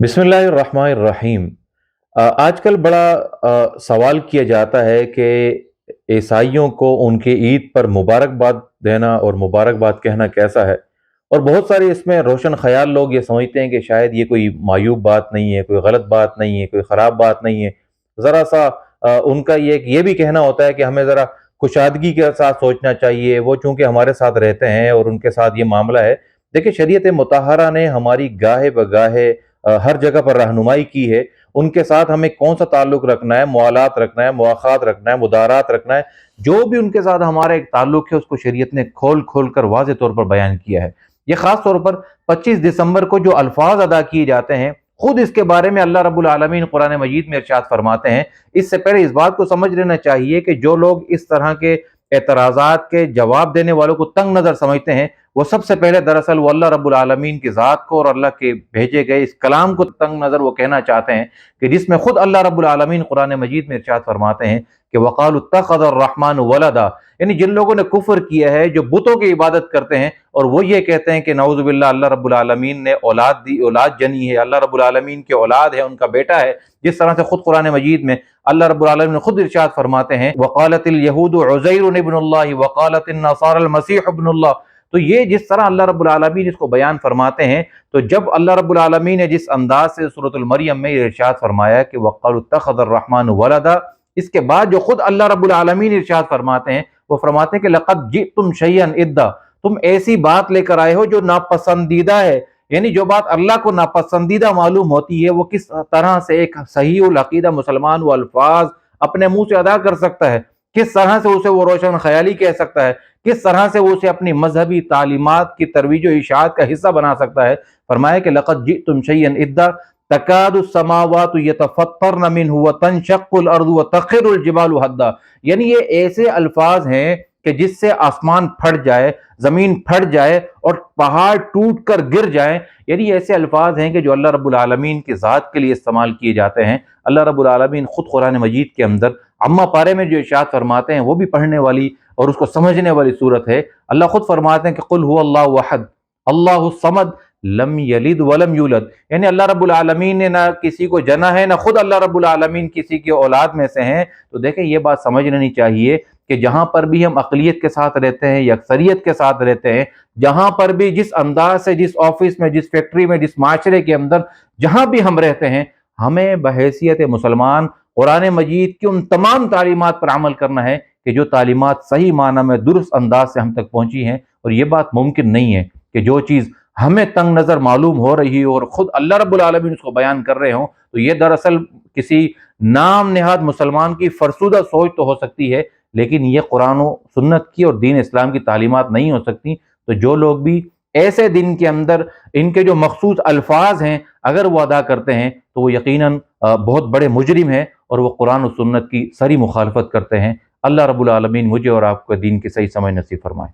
बिस्मिल्लाहिर्रहमानिर्रहीम। आजकल बड़ा सवाल किया जाता है कि ईसाइयों को उनके ईद पर मुबारकबाद देना और मुबारकबाद कहना कैसा है। और बहुत सारे इसमें रोशन ख्याल लोग ये समझते हैं कि शायद ये कोई मायूब बात नहीं है, कोई गलत बात नहीं है, कोई ख़राब बात नहीं है। ज़रा सा उनका ये भी कहना होता है कि हमें ज़रा कुशादगी के साथ सोचना चाहिए, वो चूँकि हमारे साथ रहते हैं और उनके साथ ये मामला है। देखिए, शरीयत मुतहरा ने हमारी गाहे बगाहे हर जगह पर रहनुमाई की है। उनके साथ हमें कौन सा ताल्लुक रखना है, मुआलात रखना है, मुआखात रखना है, मुदारात रखना है, जो भी उनके साथ हमारा एक ताल्लुक है उसको शरीयत ने खोल खोल कर वाज़ेह तौर पर बयान किया है। ये खास तौर पर 25 दिसंबर को जो अल्फाज अदा किए जाते हैं, खुद इसके बारे में अल्लाह रब्बुल आलमीन कुरान मजीद में इरशाद फरमाते हैं। इससे पहले इस बात को समझ लेना चाहिए कि जो लोग इस तरह के एतराज़ात के जवाब देने वालों को तंग नज़र समझते हैं, वो सबसे पहले दरअसल वो अल्लाह रब्बुल आलमीन की ज़ात को और अल्लाह के भेजे गए इस कलाम को तंग नज़र वो कहना चाहते हैं, कि जिसमें खुद अल्लाह रब्बुल आलमीन कुरान मजीद में इरशाद फरमाते हैं कि वक़ालू इत्तख़ज़र रहमान वलदा। यानी जिन लोगों ने कुफ्र किया है, जो बुतों की इबादत करते हैं और वो ये कहते हैं कि नऊज़ु बिल्लाह अल्लाह रब्बुल आलमीन ने औलाद दी, औलाद जनी है, अल्लाह रब्बुल आलमीन की औलाद है, उनका बेटा है। जिस तरह से खुद कुरान मजीद में अल्लाह रब्बुल आलमीन खुद इरशाद फरमाते हैं, वक़ालतिल यहूदु उज़ैर इब्नुल्लाह वक़ालतिन नसारा अल मसीह इब्नुल्लाह। तो ये जिस तरह अल्लाह रब्बुल आलमीन इसको बयान फरमाते हैं, तो जब अल्लाह रब्बुल आलमीन ने जिस अंदाज से सूरतुल मरियम में इरशाद फरमाया कि वक़ालू इत्तख़ज़र रहमान वलदा, इसके बाद जो खुद अल्लाह रब्बुल आलमीन इरशाद फरमाते हैं, वो फरमाते हैं कि लक़द जिअतुम शैअन इद्दा, तुम ऐसी बात लेकर आए हो जो नापसंदीदा है। यानी जो बात अल्लाह को नापसंदीदा मालूम होती है, वो किस तरह से एक सहीहुल अक़ीदा मुसलमान वो अल्फाज अपने मुंह से अदा कर सकता है, किस तरह से उसे वो रोशन ख्याली कह सकता है, किस तरह से वो उसे अपनी मजहबी तालीमात की तरवीज और इशाअत का हिस्सा बना सकता है। फरमाया कि लक़द जिअतुम शैअन इद्दा तकादु समावातु यतफ़त्तरन मिन्हु व तनशक्कुल अर्दु व तख़िरुल जिबालु हद्दा। यानी ये ऐसे अल्फाज हैं कि जिससे आसमान फट जाए, जमीन फट जाए और पहाड़ टूट कर गिर जाए। यानी ऐसे अल्फाज हैं कि जो अल्लाह रब्बुल आलमीन की ज़ात के लिए इस्तेमाल किए जाते हैं। अल्लाह रब्बुल आलमीन खुद कुरान मजीद के अंदर अम्मा पारे में जो इरशाद फरमाते हैं, वो भी पढ़ने वाली और उसको समझने वाली सूरत है। अल्लाह खुद फरमाते हैं कि कुल हुवल्लाहु अहद अल्लाहुस समद लम यलिद वलम यूलद। यानी अल्लाह रब्बुल आलमीन ने ना किसी को जना है, ना खुद अल्लाह रब्बुल आलमीन किसी की औलाद में से हैं। तो देखें, ये बात समझ लेनी चाहिए कि जहाँ पर भी हम अक़लियत के साथ रहते हैं या अक्सरियत के साथ रहते हैं, जहाँ पर भी जिस अंदाज से, जिस ऑफिस में, जिस फैक्ट्री में, जिस माशरे के अंदर जहाँ भी हम रहते हैं, हमें बहैसियत मुसलमान कुरान मजीद की उन तमाम तालीमात पर अमल करना है कि जो तालीमात सही माना में दुरुस्त अंदाज से हम तक पहुँची हैं। और ये बात मुमकिन नहीं है कि जो चीज़ हमें तंग नज़र मालूम हो रही हो और ख़ुद अल्लाह रब्बुल आलमीन उसको बयान कर रहे हों, तो ये दरअसल किसी नाम नेहाद मुसलमान की फरसुदा सोच तो हो सकती है, लेकिन ये कुरान व सुन्नत की और दीन इस्लाम की तालीमात नहीं हो सकती। तो जो लोग भी ऐसे दिन के अंदर इनके जो मखसूस अल्फाज हैं, अगर वो अदा करते हैं, तो वो यकीनन बहुत बड़े मुजरिम हैं और वो कुरान और सुन्नत की सरी मुखालफत करते हैं। अल्लाह रब्बुल आलमीन मुझे और आपको दीन की सही समझ नसीब फरमाए।